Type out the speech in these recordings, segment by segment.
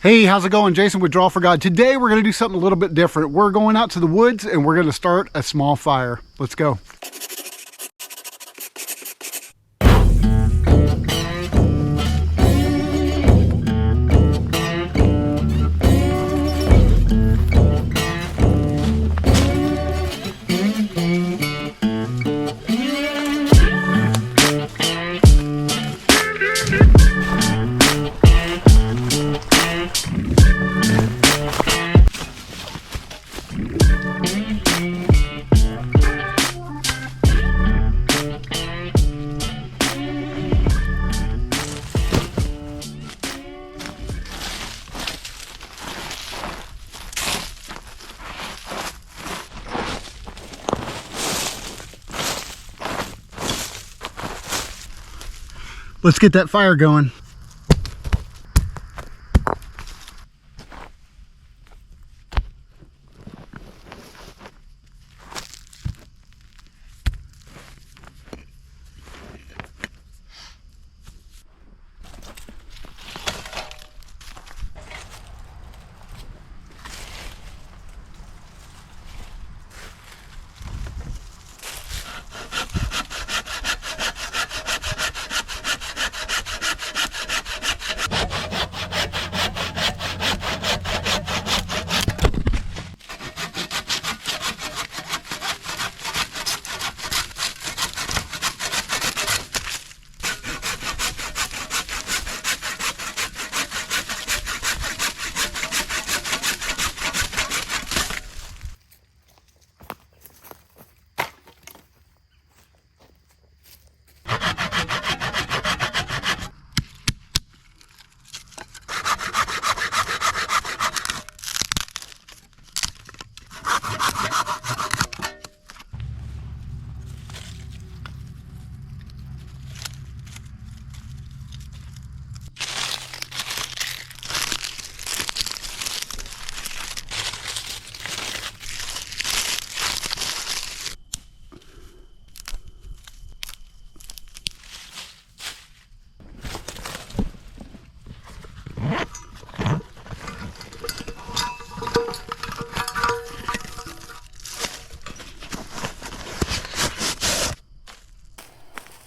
Hey, how's it going? Jason with Draw for God. Today we're going to do something a little bit different. We're going out to the woods and we're going to start a small fire. Let's go. Let's get that fire going.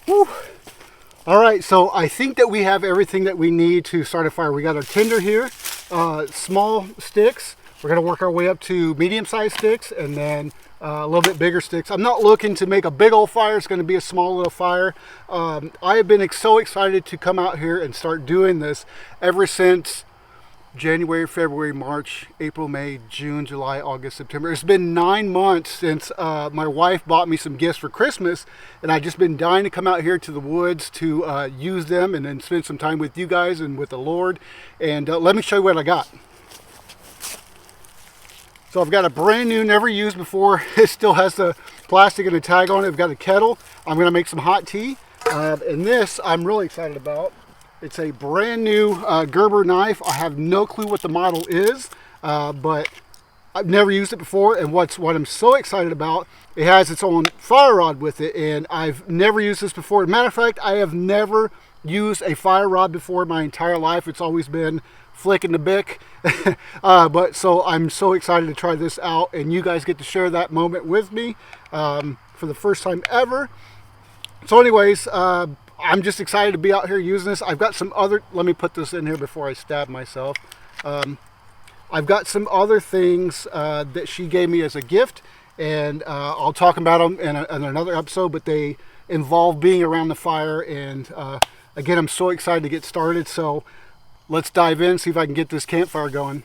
Whew. All right, so I think that we have everything that we need to start a fire. We got our tinder here, small sticks. We're gonna work our way up to medium-sized sticks and then a little bit bigger sticks. I'm not looking to make a big old fire. It's gonna be a small little fire. I have been so excited to come out here and start doing this ever since January, February, March, April, May, June, July, August, September. It's been 9 months since my wife bought me some gifts for Christmas, and I've just been dying to come out here to the woods to use them and then spend some time with you guys and with the Lord. And let me show you what I got. So I've got a brand new, never used before. It still has the plastic and the tag on it. I've got a kettle. I'm gonna make some hot tea. And this I'm really excited about. It's a brand new Gerber knife. I have no clue what the model is, but I've never used it before. And what I'm so excited about, it has its own fire rod with it, and I've never used this before. As a matter of fact, I have never used a fire rod before in my entire life. It's always been flicking the bick. But so I'm so excited to try this out, and you guys get to share that moment with me for the first time ever. So anyways, I'm just excited to be out here using this. I've got some other, let me put this in here before I stab myself. I've got some other things that she gave me as a gift, and I'll talk about them in another episode, but they involve being around the fire. And again, I'm so excited to get started. So let's dive in, see if I can get this campfire going.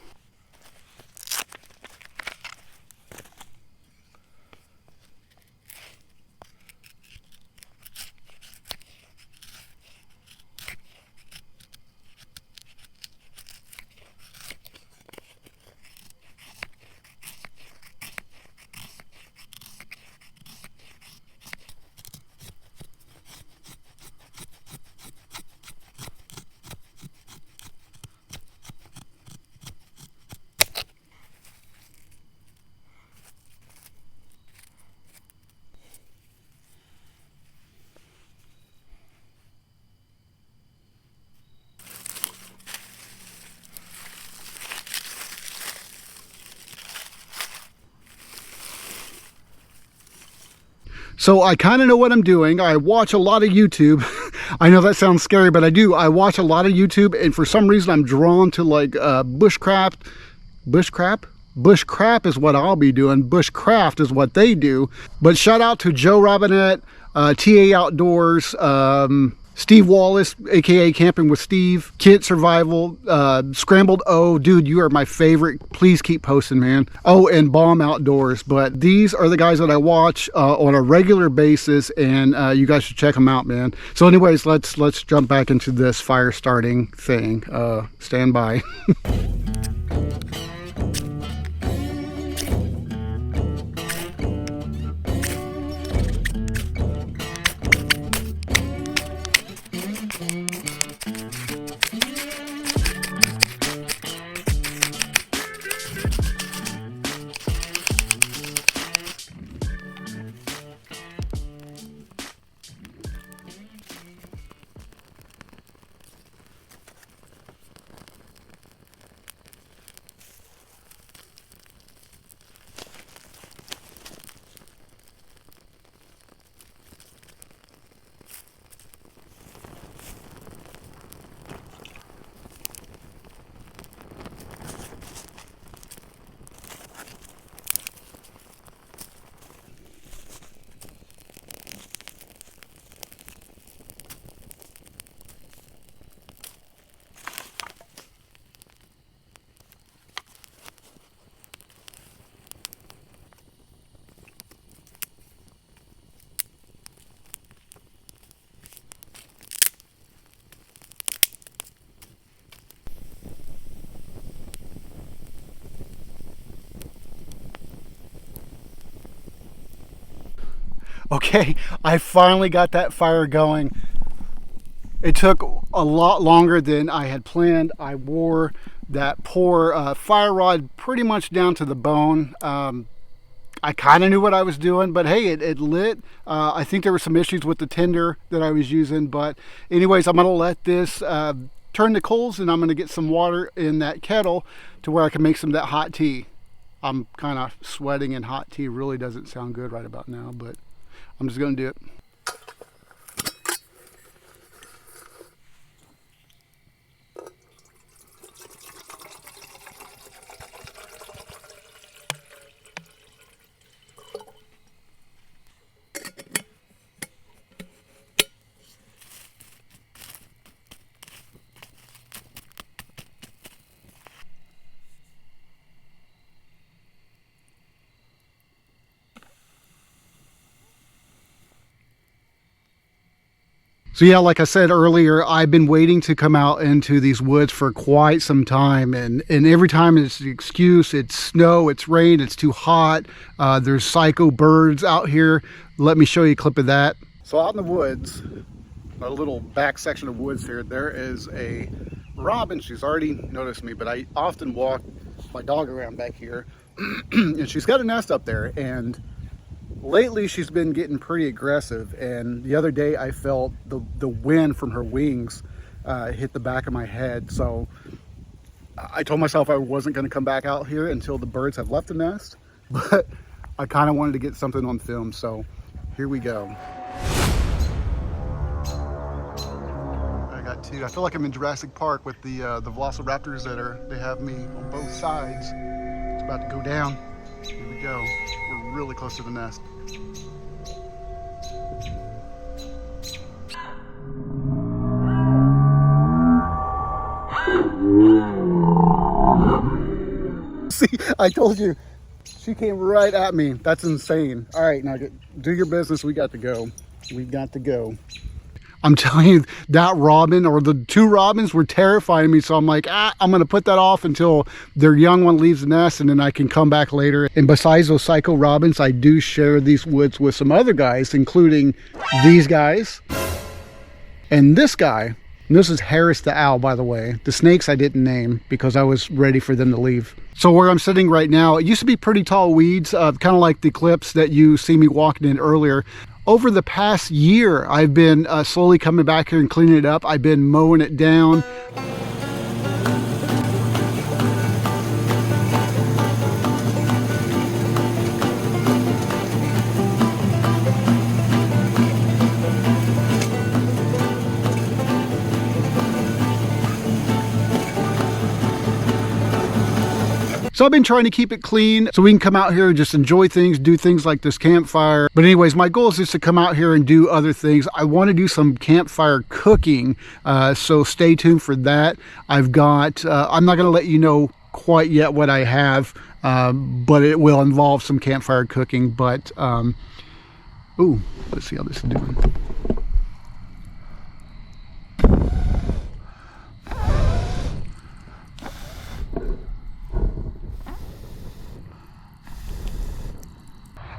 So I kind of know what I'm doing. I watch a lot of YouTube. I know that sounds scary, but I do. I watch a lot of YouTube, and for some reason I'm drawn to like Bushcraft. Bushcrap is what I'll be doing. Bushcraft is what they do. But shout out to Joe Robinette, TA Outdoors, Steve Wallace, aka Camping with Steve, Kit Survival, Scrambled O. Dude, you are my favorite. Please keep posting, man. Oh, and Bomb Outdoors. But these are the guys that I watch on a regular basis, and you guys should check them out, man. So anyways, let's jump back into this fire starting thing. Stand by. Okay, I finally got that fire going. It took a lot longer than I had planned. I wore that poor fire rod pretty much down to the bone. I kind of knew what I was doing, but hey, it lit. I think there were some issues with the tinder that I was using, but anyways, I'm gonna let this turn to coals, and I'm gonna get some water in that kettle to where I can make some of that hot tea. I'm kind of sweating, and hot tea really doesn't sound good right about now, but I'm just gonna do it. So yeah, like I said earlier, I've been waiting to come out into these woods for quite some time, and every time it's the excuse. It's snow, it's rain, it's too hot, there's psycho birds out here. Let me show you a clip of that. So out in the woods, a little back section of woods here, there is a robin. She's already noticed me, but I often walk my dog around back here and she's got a nest up there, and lately she's been getting pretty aggressive, and the other day I felt the wind from her wings hit the back of my head. So I told myself I wasn't going to come back out here until the birds have left the nest, but I kind of wanted to get something on film, so here we go. I got two. I feel like I'm in Jurassic Park with the velociraptors they have me on both sides. It's about to go down. Here we go. We're really close to the nest. See, I told you, she came right at me. That's insane. All right, now do your business. We got to go. We got to go. I'm telling you, that robin, or the two robins, were terrifying me. So I'm like, I'm going to put that off until their young one leaves the nest, and then I can come back later. And besides those psycho robins, I do share these woods with some other guys, including these guys and this guy. And this is Harris the owl, by the way. The snakes I didn't name because I was ready for them to leave. So where I'm sitting right now, it used to be pretty tall weeds, kind of like the clips that you see me walking in earlier. Over the past year, I've been slowly coming back here and cleaning it up. I've been mowing it down. So I've been trying to keep it clean so we can come out here and just enjoy things, do things like this campfire. But anyways, my goal is just to come out here and do other things. I want to do some campfire cooking, so stay tuned for that. I've got, I'm not going to let you know quite yet what I have, but it will involve some campfire cooking. But ooh, let's see how this is doing.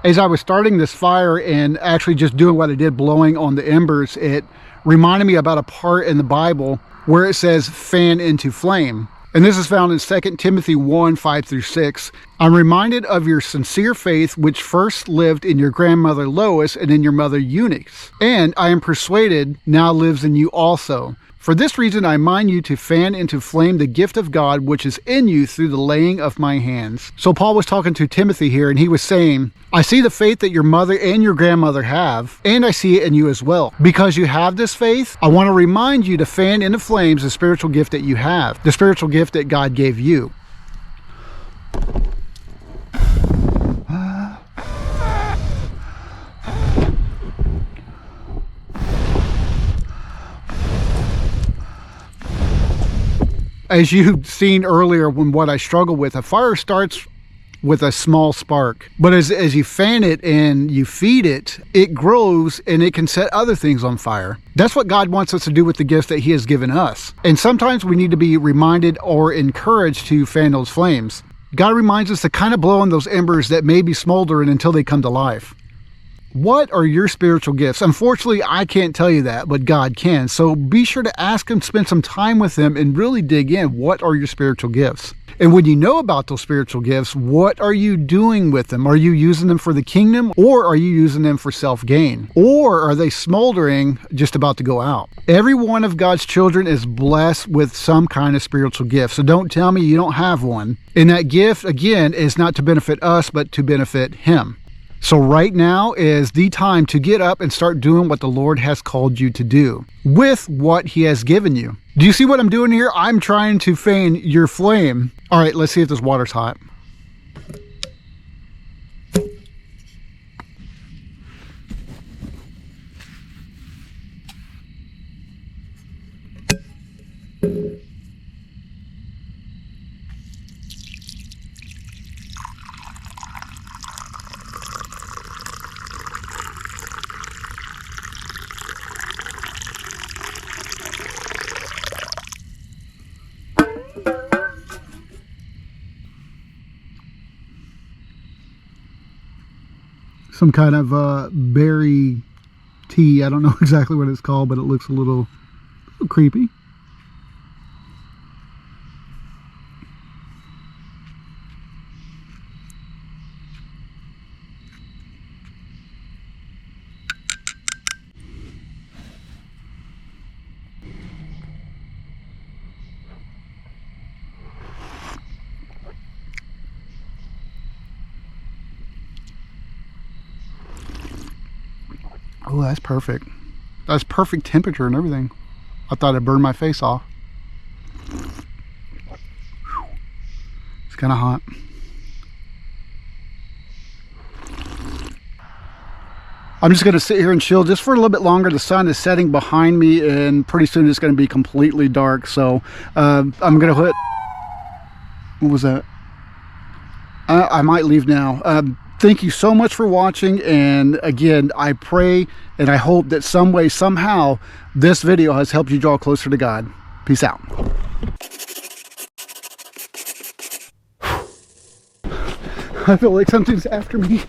As I was starting this fire and actually just doing what I did, blowing on the embers, it reminded me about a part in the Bible where it says fan into flame. And this is found in 2 Timothy 1, 5 through 6. I'm reminded of your sincere faith, which first lived in your grandmother Lois and in your mother Eunice. And I am persuaded now lives in you also. For this reason, I mind you to fan into flame the gift of God, which is in you through the laying of my hands. So Paul was talking to Timothy here, and he was saying, I see the faith that your mother and your grandmother have, and I see it in you as well. Because you have this faith, I want to remind you to fan into flames the spiritual gift that you have, the spiritual gift that God gave you. As you've seen earlier, when what I struggle with, a fire starts with a small spark, but as you fan it and you feed it, it grows and it can set other things on fire. That's what God wants us to do with the gifts that he has given us. And sometimes we need to be reminded or encouraged to fan those flames. God reminds us to kind of blow on those embers that may be smoldering until they come to life. What are your spiritual gifts? Unfortunately, I can't tell you that, but God can. So be sure to ask him, spend some time with him, and really dig in. What are your spiritual gifts? And when you know about those spiritual gifts, what are you doing with them? Are you using them for the kingdom, or are you using them for self-gain? Or are they smoldering, just about to go out? Every one of God's children is blessed with some kind of spiritual gift. So don't tell me you don't have one. And that gift, again, is not to benefit us, but to benefit him. So right now is the time to get up and start doing what the Lord has called you to do with what he has given you. Do you see what I'm doing here? I'm trying to fan your flame. All right, let's see if this water's hot. Some kind of berry tea. I don't know exactly what it's called, but it looks a little creepy. Oh, that's perfect. That's perfect temperature and everything. I thought I'd burn my face off. It's kind of hot. I'm just going to sit here and chill just for a little bit longer. The sun is setting behind me, and pretty soon it's going to be completely dark. So I'm going to hit... What was that? I might leave now. Thank you so much for watching, and again, I pray and I hope that some way, somehow, this video has helped you draw closer to God. Peace out. I feel like something's after me.